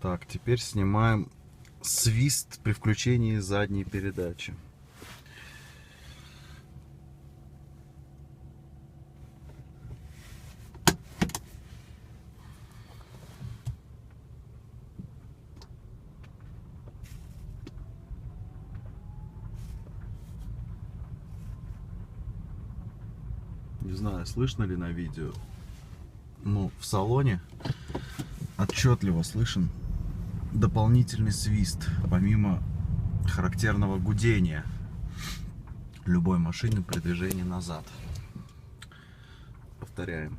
Так, теперь снимаем свист при включении задней передачи. Не знаю, слышно ли на видео. Ну, в салоне отчетливо слышен дополнительный свист, помимо характерного гудения любой машины при движении назад. Повторяем.